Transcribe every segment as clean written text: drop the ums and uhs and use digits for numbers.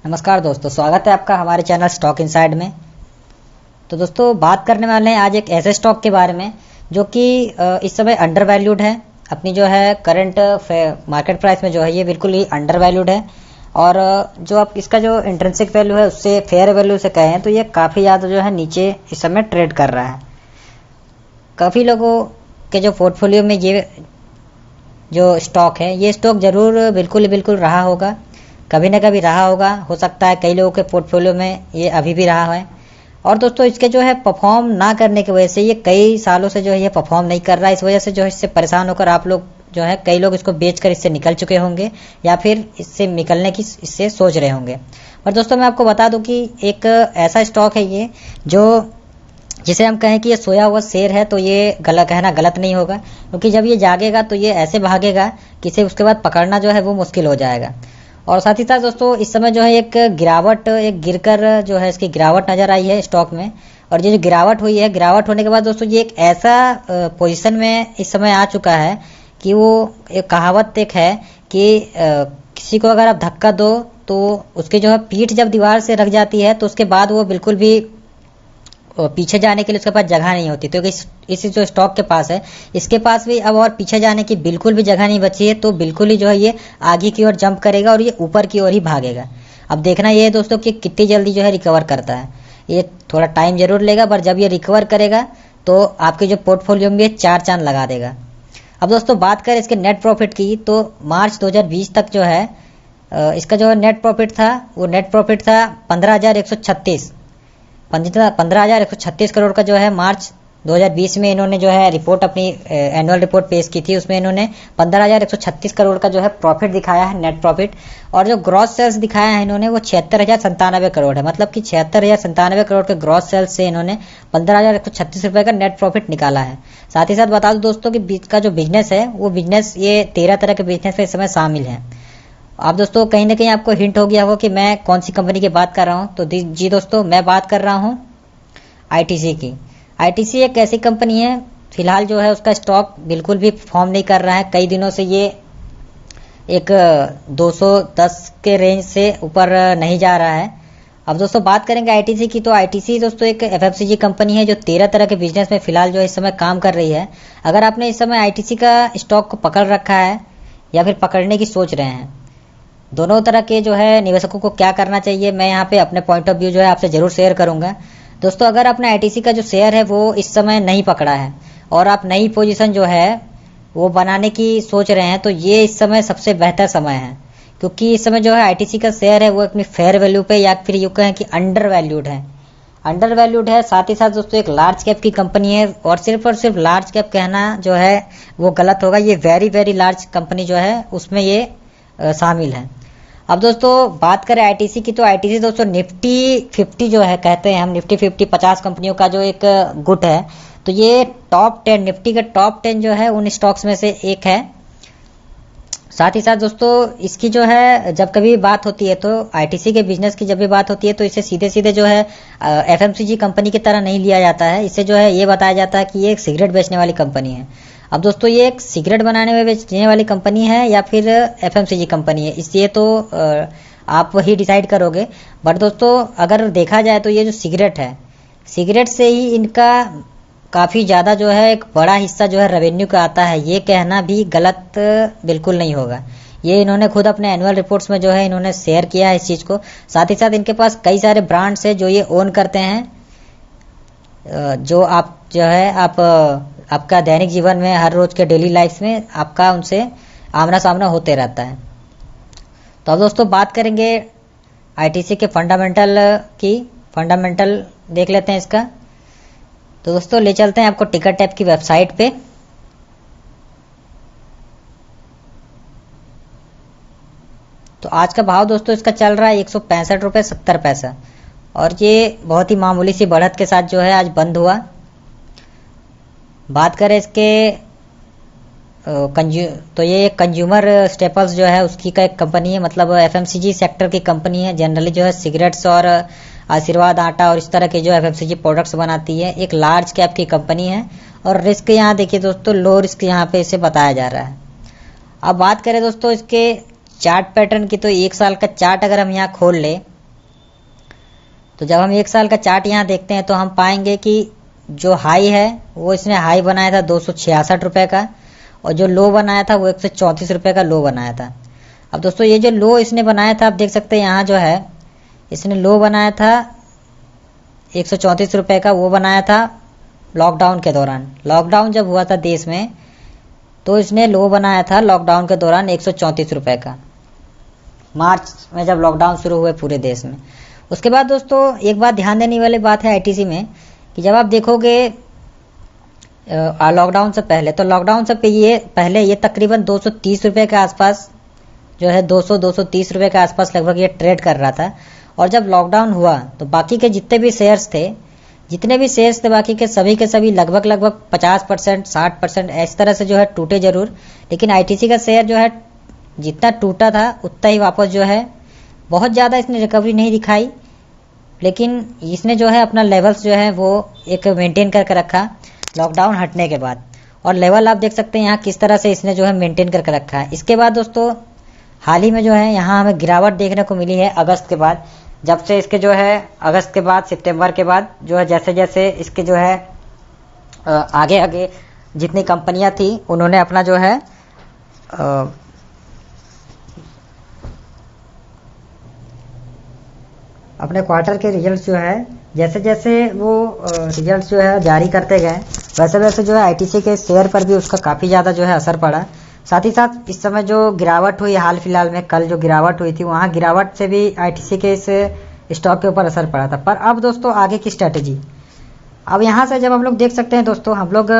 नमस्कार दोस्तों, स्वागत है आपका हमारे चैनल स्टॉक इनसाइड में। तो दोस्तों बात करने वाले हैं आज एक ऐसे स्टॉक के बारे में जो कि इस समय अंडर वैल्यूड है। अपनी जो है करंट मार्केट प्राइस में जो है ये बिल्कुल ही अंडर वैल्यूड है। और जो आप इसका जो इंट्रिंसिक वैल्यू है उससे फेयर वैल्यू से कहें तो ये काफ़ी ज़्यादा जो है नीचे इस समय ट्रेड कर रहा है। काफ़ी लोगों के जो पोर्टफोलियो में ये जो स्टॉक है ये स्टॉक ज़रूर बिल्कुल रहा होगा, कभी ना कभी रहा होगा। हो सकता है कई लोगों के पोर्टफोलियो में ये अभी भी रहा है। और दोस्तों इसके जो है परफॉर्म ना करने की वजह से ये कई सालों से जो है ये परफॉर्म नहीं कर रहा है। इस वजह से जो है इससे परेशान होकर आप लोग जो है कई लोग इसको बेचकर इससे निकल चुके होंगे या फिर इससे निकलने की इससे सोच रहे होंगे। पर दोस्तों मैं आपको बता दूं कि एक ऐसा स्टॉक है ये जो जिसे हम कहें कि ये सोया हुआ शेर है तो ये कहना गलत नहीं होगा, क्योंकि जब ये जागेगा तो ये ऐसे भागेगा कि इसे उसके बाद पकड़ना जो है वो मुश्किल हो जाएगा। और साथ ही साथ दोस्तों इस समय जो है एक गिरकर जो है इसकी गिरावट नज़र आई है स्टॉक में। और ये जो गिरावट हुई है, गिरावट होने के बाद दोस्तों ये एक ऐसा पोजीशन में इस समय आ चुका है कि वो एक कहावत एक है कि किसी को अगर आप धक्का दो तो उसकी जो है पीठ जब दीवार से रख जाती है तो उसके बाद वो बिल्कुल भी पीछे जाने के लिए उसके पास जगह नहीं होती। तो इस जो स्टॉक के पास है इसके पास भी अब और पीछे जाने की बिल्कुल भी जगह नहीं बची है। तो बिल्कुल ही जो है ये आगे की ओर जंप करेगा और ये ऊपर की ओर ही भागेगा। अब देखना ये है दोस्तों कि कितनी जल्दी जो है रिकवर करता है। ये थोड़ा टाइम जरूर लेगा, पर जब ये रिकवर करेगा तो आपके जो पोर्टफोलियो में ये 4 चांद लगा देगा। अब दोस्तों बात करें इसके नेट प्रॉफिट की तो मार्च 2020 तक जो है इसका जो नेट प्रॉफिट था वो नेट प्रॉफिट था 15,136 करोड़ का जो है मार्च 2020 में इन्होंने जो है रिपोर्ट अपनी एनुअल रिपोर्ट पेश की थी। उसमें इन्होंने 15,136 करोड़ का जो है प्रॉफिट दिखाया है, नेट प्रॉफिट। और जो ग्रॉस सेल्स दिखाया है इन्होंने वो 76,097 करोड़ है। मतलब कि 76,097 करोड़ के ग्रॉस सेल्स से इन्होंने 15,136 रुपये का नेट प्रॉफिट निकाला है। साथ ही साथ बता दूं दोस्तों कि बीच का जो बिजनेस है वो बिजनेस ये 13 तरह के बिजनेस में इस समय शामिल है। आप दोस्तों कहीं ना कहीं आपको हिंट हो गया होगा कि मैं कौन सी कंपनी की बात कर रहा हूं। तो जी दोस्तों मैं बात कर रहा हूं आईटीसी की। आईटीसी एक ऐसी कंपनी है फिलहाल जो है उसका स्टॉक बिल्कुल भी फॉर्म नहीं कर रहा है। कई दिनों से ये एक 210 के रेंज से ऊपर नहीं जा रहा है। अब दोस्तों बात करेंगे आईटीसी की तो आईटीसी दोस्तों एक एफएमसीजी कंपनी है जो 13 तरह के बिजनेस में फिलहाल जो इस समय काम कर रही है। अगर आपने इस समय आईटीसी का स्टॉक को पकड़ रखा है या फिर पकड़ने की सोच रहे हैं, दोनों तरह के जो है निवेशकों को क्या करना चाहिए मैं यहाँ पे अपने पॉइंट ऑफ व्यू जो है आपसे जरूर शेयर करूंगा। दोस्तों अगर अपने आईटीसी का जो शेयर है वो इस समय नहीं पकड़ा है और आप नई पोजीशन जो है वो बनाने की सोच रहे हैं तो ये इस समय सबसे बेहतर समय है, क्योंकि इस समय जो है आईटीसी का शेयर है वो अपनी फेयर वैल्यू पे या फिर यूँ कहें कि अंडर वैल्यूड है। साथ ही साथ दोस्तों एक लार्ज कैप की कंपनी है और सिर्फ लार्ज कैप कहना जो है वो गलत होगा। ये वेरी लार्ज कंपनी जो है उसमें ये शामिल है। अब दोस्तों बात करें आईटीसी की तो आईटीसी दोस्तों निफ्टी 50 जो है कहते हैं हम निफ्टी 50 कंपनियों का जो एक गुट है। तो ये टॉप 10 निफ्टी का टॉप 10 जो है उन स्टॉक्स में से एक है। साथ ही साथ दोस्तों इसकी जो है जब कभी बात होती है तो आईटीसी के बिजनेस की जब भी बात होती है तो इसे सीधे जो है एफएमसीजी कंपनी की तरह नहीं लिया जाता है। इसे जो है ये बताया जाता है कि ये एक सिगरेट बेचने वाली कंपनी है। अब दोस्तों ये एक सिगरेट बनाने में बेचने वाली कंपनी है या फिर एफएमसीजी कंपनी है, इसलिए तो आप वही डिसाइड करोगे। बट दोस्तों अगर देखा जाए तो ये जो सिगरेट है, सिगरेट से ही इनका काफ़ी ज़्यादा जो है एक बड़ा हिस्सा जो है रेवेन्यू का आता है। ये कहना भी गलत बिल्कुल नहीं होगा। ये इन्होंने खुद अपने एनुअल रिपोर्ट्स में जो है इन्होंने शेयर किया है इस चीज़ को। साथ ही साथ इनके पास कई सारे ब्रांड्स है जो ये ओन करते हैं, जो आप जो है आपका दैनिक जीवन में हर रोज के डेली लाइफ में आपका उनसे आमना सामना होते रहता है। तो अब दोस्तों बात करेंगे आईटीसी के फंडामेंटल की। फंडामेंटल देख लेते हैं इसका। तो दोस्तों ले चलते हैं आपको टिकट टैप की वेबसाइट पे। तो आज का भाव दोस्तों इसका चल रहा है 165 रुपये 70 पैसा और ये बहुत ही मामूली सी बढ़त के साथ जो है आज बंद हुआ। बात करें इसके तो ये कंज्यूमर स्टेपल्स जो है उसकी का एक कंपनी है, मतलब एफएमसीजी सेक्टर की कंपनी है। जनरली जो है सिगरेट्स और आशीर्वाद आटा और इस तरह के जो एफएमसीजी प्रोडक्ट्स बनाती है। एक लार्ज कैप की कंपनी है और रिस्क यहाँ देखिए दोस्तों लो रिस्क यहाँ पे इसे बताया जा रहा है। अब बात करें दोस्तों इसके चार्ट पैटर्न की, तो 1 साल का चार्ट अगर हम यहाँ खोल ले, तो जब हम 1 साल का चार्ट यहाँ देखते हैं तो हम पाएंगे कि जो हाई है वो इसने हाई बनाया था 266 रुपये का, और जो लो बनाया था वो 134 रुपये का लो बनाया था। अब दोस्तों ये जो लो इसने बनाया था, आप देख सकते हैं यहाँ जो है इसने लो बनाया था 134 रुपये का, वो बनाया था लॉकडाउन के दौरान। लॉकडाउन जब हुआ था देश में, तो इसने लो बनाया था लॉकडाउन के दौरान 134 रुपये का, मार्च में जब लॉकडाउन शुरू हुए पूरे देश में। उसके बाद दोस्तों एक बात ध्यान देने वाली बात है आईटीसी में, कि जब आप देखोगे लॉकडाउन से पहले, तो लॉकडाउन से पहले ये तकरीबन 230 रुपये के आसपास जो है 230 रुपये के आसपास लगभग ये ट्रेड कर रहा था। और जब लॉकडाउन हुआ तो बाकी के जितने भी शेयर्स थे बाकी के सभी लगभग 50%, 60% इस तरह से जो है टूटे जरूर, लेकिन आईटीसी का शेयर जो है जितना टूटा था उतना ही वापस जो है, बहुत ज़्यादा इसने रिकवरी नहीं दिखाई, लेकिन इसने जो है अपना लेवल्स जो है वो एक मेंटेन करके रखा लॉकडाउन हटने के बाद। और लेवल आप देख सकते हैं यहाँ किस तरह से इसने जो है मेंटेन करके रखा है। इसके बाद दोस्तों हाल ही में जो है यहाँ हमें गिरावट देखने को मिली है अगस्त के बाद, जब से इसके जो है अगस्त के बाद, सितंबर के बाद जो है जैसे जैसे इसके जो है आगे आगे जितनी कंपनियां थी उन्होंने अपना जो है अपने क्वार्टर के रिजल्ट्स जो है जैसे जैसे वो रिजल्ट्स जो है जारी करते गए, वैसे वैसे जो है आईटीसी के शेयर पर भी उसका काफ़ी ज़्यादा जो है असर पड़ा। साथ ही साथ इस समय जो गिरावट हुई हाल फिलहाल में, कल जो गिरावट हुई थी, वहाँ गिरावट से भी आईटीसी के इस स्टॉक के ऊपर असर पड़ा था। पर अब दोस्तों आगे की स्ट्रैटेजी, अब यहाँ से जब हम लोग देख सकते हैं दोस्तों, हम लोग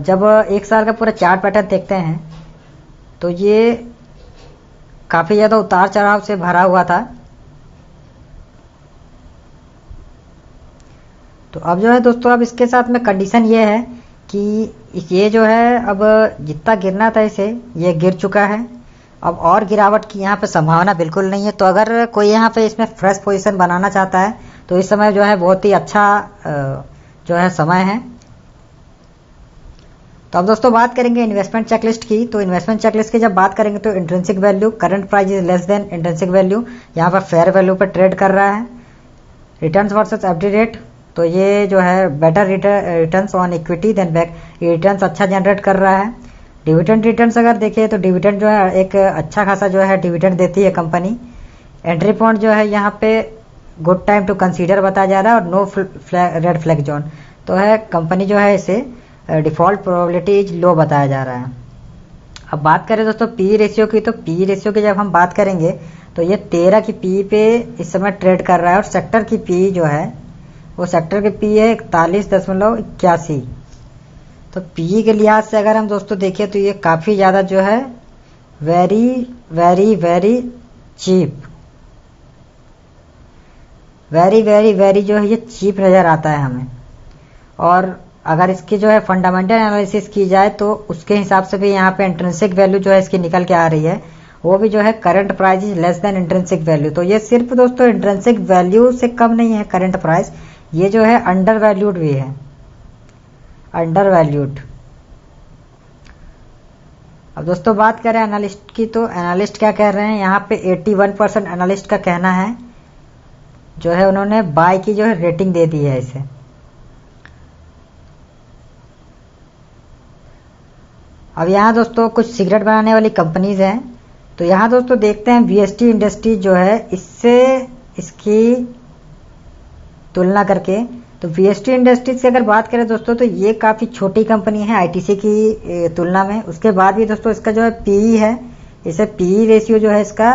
जब 1 साल का पूरा चार्ट पैटर्न देखते हैं तो ये काफ़ी ज़्यादा उतार चढ़ाव से भरा हुआ था। तो अब जो है दोस्तों, अब इसके साथ में कंडीशन ये है कि ये जो है अब जितना गिरना था इसे ये गिर चुका है, अब और गिरावट की यहाँ पे संभावना बिल्कुल नहीं है। तो अगर कोई यहाँ पे इसमें फ्रेश पोजीशन बनाना चाहता है तो इस समय जो है बहुत ही अच्छा जो है समय है। तो अब दोस्तों बात करेंगे इन्वेस्टमेंट चेकलिस्ट की। तो इन्वेस्टमेंट चेकलिस्ट की जब बात करेंगे तो intrinsic value, current price is less than intrinsic value, यहाँ पर फेयर वैल्यू पर ट्रेड कर रहा है। रिटर्न्स वर्सेस एफडी रेट, तो ये जो है better returns on equity than bank, ये रिटर्न्स अच्छा जनरेट कर रहा है। डिविडेंड रिटर्न्स अगर देखें तो डिविडेंड जो है एक अच्छा खासा जो है डिविडेंड देती है कंपनी। एंट्री पॉइंट जो है यहाँ पे गुड टाइम टू कंसीडर बताया जा रहा है, और नो रेड फ्लैग जोन, तो है कंपनी जो है इसे डिफॉल्ट प्रोबेबिलिटी इज लो बताया जा रहा है। अब बात करें दोस्तों पी रेशियो की, तो पी रेशियो की जब हम बात करेंगे तो ये 13 की पी पे इस समय ट्रेड कर रहा है, और सेक्टर की पी जो है वो सेक्टर की पी है 41.81। तो पी के लिहाज से अगर हम दोस्तों देखें तो ये काफ़ी ज़्यादा जो है very very very cheap, very very very जो है ये चीप नज़र आता है हमें। और अगर इसकी जो है फंडामेंटल एनालिसिस की जाए तो उसके हिसाब से भी यहाँ पे इंट्रिंसिक वैल्यू जो है इसकी निकल के आ रही है, वो भी जो है current price is less than intrinsic value. तो ये सिर्फ दोस्तों इंट्रिंसिक वैल्यू से कम नहीं है करंट प्राइस, ये जो है अंडर वैल्यूड भी है, अंडर वैल्यूड। अब दोस्तों बात करें एनालिस्ट की, तो एनालिस्ट क्या कह रहे हैं यहाँ पे 81% एनालिस्ट का कहना है जो है उन्होंने बाय की जो है रेटिंग दे दी है इसे। अब यहाँ दोस्तों कुछ सिगरेट बनाने वाली कंपनीज हैं, तो यहाँ दोस्तों देखते हैं वीएसटी इंडस्ट्रीज जो है इससे इसकी तुलना करके, तो वीएसटी इंडस्ट्रीज से अगर बात करें दोस्तों तो ये काफ़ी छोटी कंपनी है आईटीसी की तुलना में। उसके बाद भी दोस्तों इसका जो है पीई है, इसे पीई रेशियो जो है इसका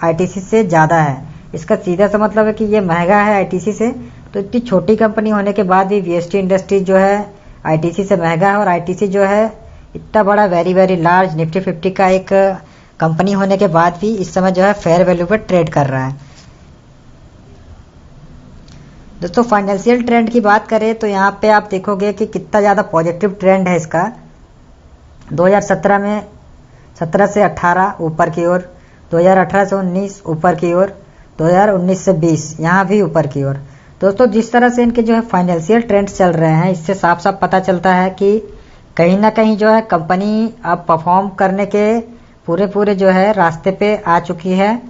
आईटीसी से ज़्यादा है। इसका सीधा सा मतलब है कि ये महंगा है आईटीसी से। तो इतनी छोटी कंपनी होने के बाद भी वीएसटी इंडस्ट्रीज जो है आईटीसी से महंगा है, और आईटीसी जो है इतना बड़ा वेरी वेरी लार्ज निफ्टी 50 का एक कंपनी होने के बाद भी इस समय जो है फेयर वैल्यू पर ट्रेड कर रहा है। दोस्तों फाइनेंशियल ट्रेंड की बात करें तो यहाँ पे आप देखोगे कि कितना ज़्यादा पॉजिटिव ट्रेंड है इसका। 2017 में 17 से 18 ऊपर की ओर, 2018 से 19 ऊपर की ओर, 2019 से 20 यहाँ भी ऊपर की ओर। दोस्तों जिस तरह से इनके जो है फाइनेंशियल ट्रेंड्स चल रहे हैं, इससे साफ साफ पता चलता है कि कहीं ना कहीं जो है कंपनी अब परफॉर्म करने के पूरे जो है रास्ते पे आ चुकी है।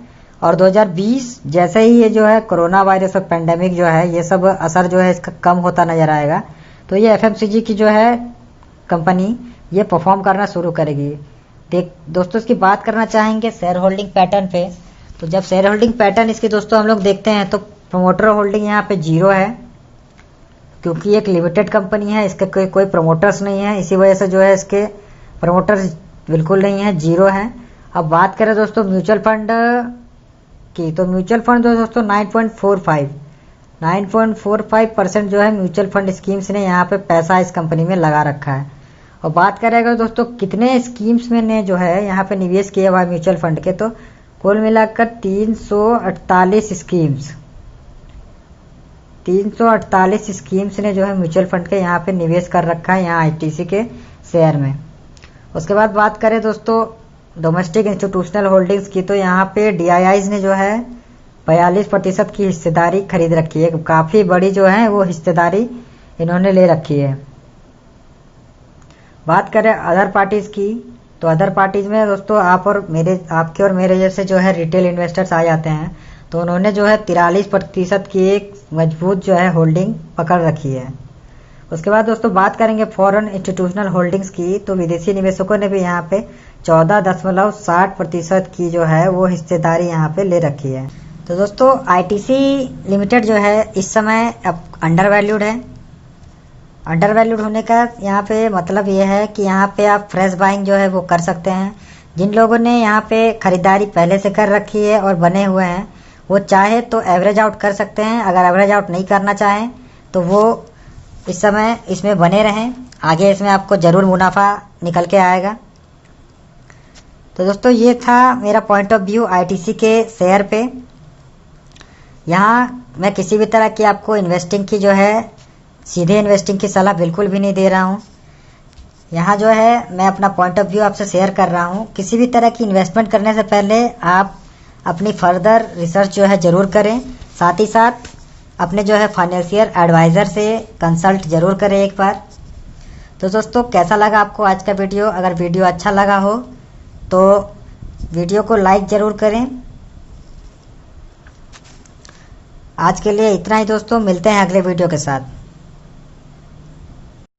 और 2020 जैसे ही ये जो है कोरोना वायरस और पेंडेमिक जो है ये सब असर जो है इसका कम होता नजर आएगा, तो ये एफएमसीजी की जो है कंपनी ये परफॉर्म करना शुरू करेगी। दोस्तों इसकी बात करना चाहेंगे शेयर होल्डिंग पैटर्न पे। तो जब शेयर होल्डिंग पैटर्न इसकी दोस्तों हम लोग देखते हैं तो प्रमोटर होल्डिंग यहाँ पे 0 है, क्योंकि एक लिमिटेड कंपनी है, इसके कोई प्रमोटर्स नहीं है, इसी वजह से जो है इसके प्रमोटर्स बिल्कुल नहीं है, 0 है। अब बात करें दोस्तों म्यूचुअल फंड की, तो म्यूचुअल फंड जो दोस्तों 9.45% जो है म्यूचुअल फंड स्कीम्स ने यहाँ पे पैसा इस कंपनी में लगा रखा है। और बात करेगा दोस्तों कितने स्कीम्स में ने जो है यहाँ पे निवेश किया हुआ है म्यूचुअल फंड के, तो कुल मिलाकर 348 स्कीम्स ने जो है म्यूचुअल फंड के यहाँ पे निवेश कर रखा है यहाँ आईटीसी के शेयर में। उसके बाद बात करें दोस्तों डोमेस्टिक इंस्टीट्यूशनल होल्डिंग्स की, तो यहाँ पे डीआईआईज ने जो है 42% की हिस्सेदारी खरीद रखी है, काफी बड़ी जो है वो हिस्सेदारी इन्होंने ले रखी है। बात करें अदर पार्टीज की, तो अदर पार्टीज में दोस्तों आपके और मेरे जैसे जो है रिटेल इन्वेस्टर्स आ जाते हैं, तो उन्होंने जो है 43% की एक मजबूत जो है होल्डिंग पकड़ रखी है। उसके बाद दोस्तों बात करेंगे फॉरेन इंस्टीट्यूशनल होल्डिंग्स की, तो विदेशी निवेशकों ने भी यहाँ पे 14.60% की जो है वो हिस्सेदारी यहाँ पे ले रखी है। तो दोस्तों आईटीसी लिमिटेड जो है इस समय अब अंडर वैल्यूड है। अंडर वैल्यूड होने का यहाँ पे मतलब ये है कि यहाँ पे आप फ्रेश बाइंग जो है वो कर सकते हैं। जिन लोगों ने यहाँ पे खरीदारी पहले से कर रखी है और बने हुए हैं वो चाहे तो एवरेज आउट कर सकते हैं, अगर एवरेज आउट नहीं करना चाहें तो वो इस समय इसमें बने रहें, आगे इसमें आपको जरूर मुनाफा निकल के आएगा। तो दोस्तों ये था मेरा पॉइंट ऑफ व्यू आईटीसी के शेयर पे। यहाँ मैं किसी भी तरह की आपको इन्वेस्टिंग की जो है सीधे इन्वेस्टिंग की सलाह बिल्कुल भी नहीं दे रहा हूँ। यहाँ जो है मैं अपना पॉइंट ऑफ व्यू आपसे शेयर कर रहा हूँ। किसी भी तरह की इन्वेस्टमेंट करने से पहले आप अपनी फर्दर रिसर्च जो है जरूर करें, साथ ही साथ अपने जो है फाइनेंशियल एडवाइजर से कंसल्ट जरूर करें एक बार। तो दोस्तों कैसा लगा आपको आज का वीडियो? अगर वीडियो अच्छा लगा हो तो वीडियो को लाइक जरूर करें। आज के लिए इतना ही दोस्तों, मिलते हैं अगले वीडियो के साथ।